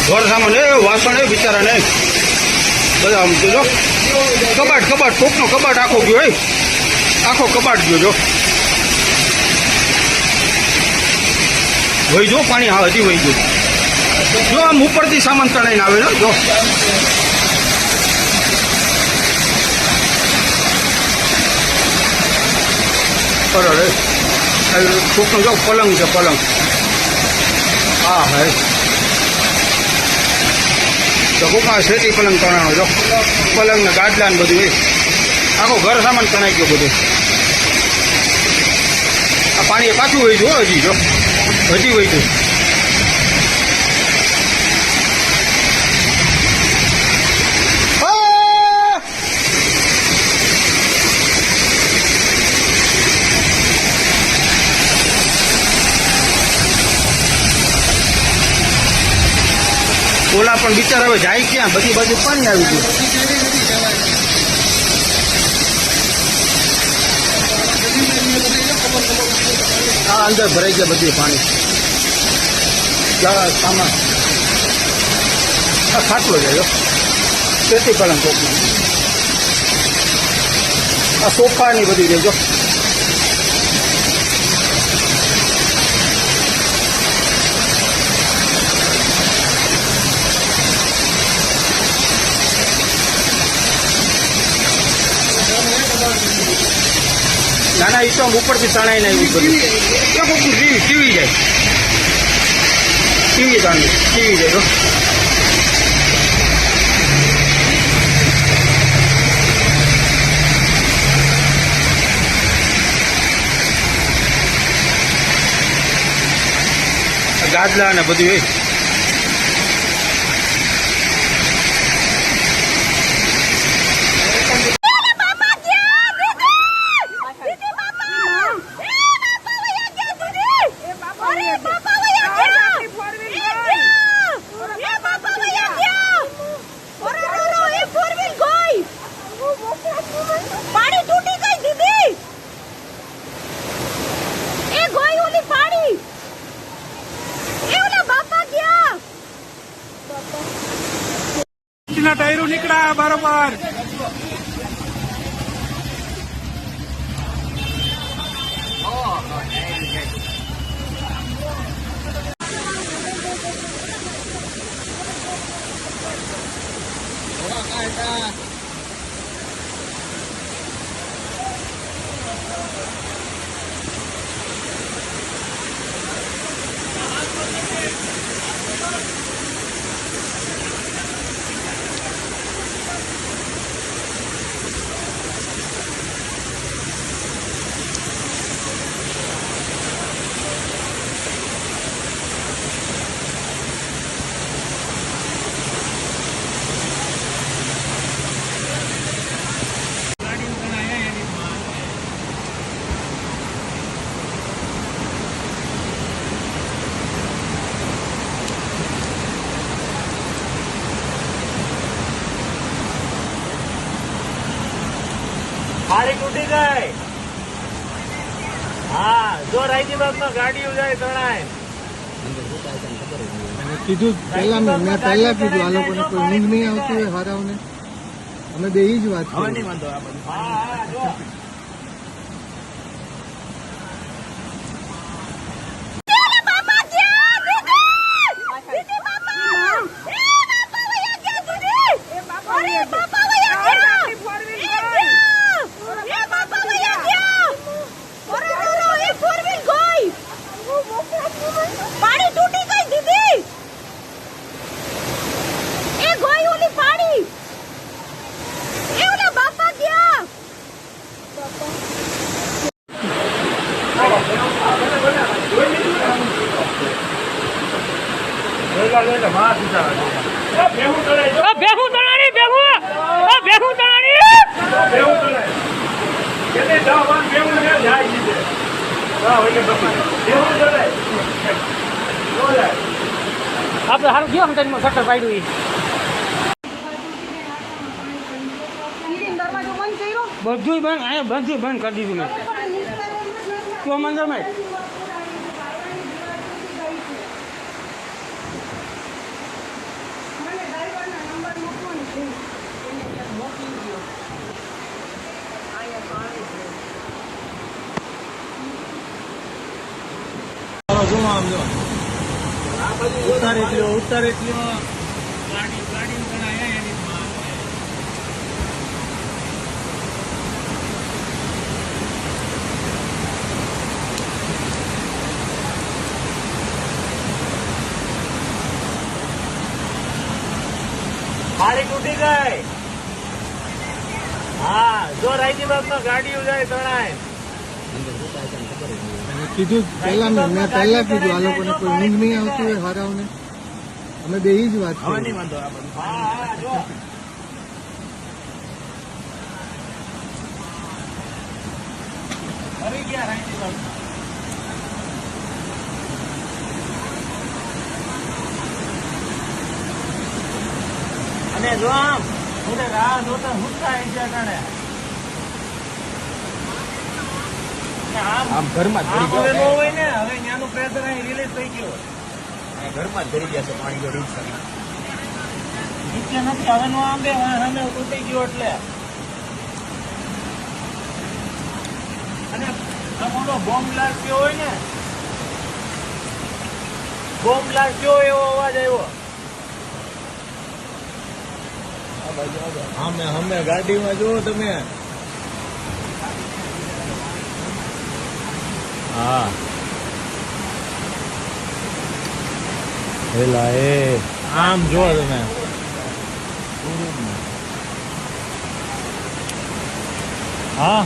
ઘર સામાન એ વાસણ એ બિચારા ને બધા આમ જો કબાટ કોકનો કબાટ આખો ગયો હોય, આખો કબાટ ગયો જો વહી જો પાણી હા હજી વહી ગયું જો આમ ઉપરથી સામાન ચડાઈને આવે જો બરાબર કોકનો જો પલંગ છે પલંગ હા હે તો કોકમાં શેતી પલંગ તણાણો જો પલંગ ને ગાદલા ને બધું એ આખો ઘર સામાન તણાઈ ગયો બધું આ પાણી પાછું વહી ગયું હજી જો હજી વહી ગયું ઓલા પણ બિચારા હવે જાય ક્યાં બધી બાજુ પાણી આવી ગયું હા અંદર ભરાઈ ગયા બધી પાણી સામાન આ ખાટલો જાય ખેતી પલંગ કોકનો આ સોફા ની બધી રહેજો નાના એ તો ઉપરથી તણાઈ ને એવું બધું ટીવી જાય ટીવી જાય ગાદલા ને બધું એ टायरू निकला बरोबर गाड़ी टूटी गई हाँ जो राइजी बाग में गाड़ी हो जाए तણાય કીધું પહેલા મેં પહેલા કીધું આ લોકોને કોઈ ઊંઘ નહીં આવતી હોય હારાઓને અમે બે જ વાત કરી આપણે સારું ગયો સમજાય સટ્ટર પાડ્યું બધું બંધ અહીંયા બધું બંધ કરી દીધું મેં તો મંજર મેં ઉતારી લ્યો ઉતારી લ્યો ગાડી તૂટી ગઈ. હા જો રાયજીબાગમાં ગાડીઓ જાય તણાય. અને કીધું પહેલા મેં પહેલા કીધું આ લોકોને કોઈ ઊંઘ નહીં આવતી હોય હારાઓને અમે બે જ વાત કરી હા જો ફરી ગયા રાયજીબાગમાં. અને જો આમ હું રાહ જોતા હુંતા આવી ગયા કારણે આમ ઘરમાં જ ભરી હવે ન ગયા હોય ને હવે ત્યાંનું પ્રેશર અહીં રિલીઝ થઈ ગયું. ઘરમાં જ ભરી ગયા છે પાણી જો રીક્ષા નીચે નથી હવે નો આંબે સામે તૂટી ગયો એટલે. અને આ મોટો બોમ્બ બ્લાસ્ટ થયો હોય ને બોમ્બ બ્લાસ્ટ થયો એવો અવાજ આવ્યો. અમે ગાડીમાં જુઓ તમે હા પેલા એ આમ જો તમે હા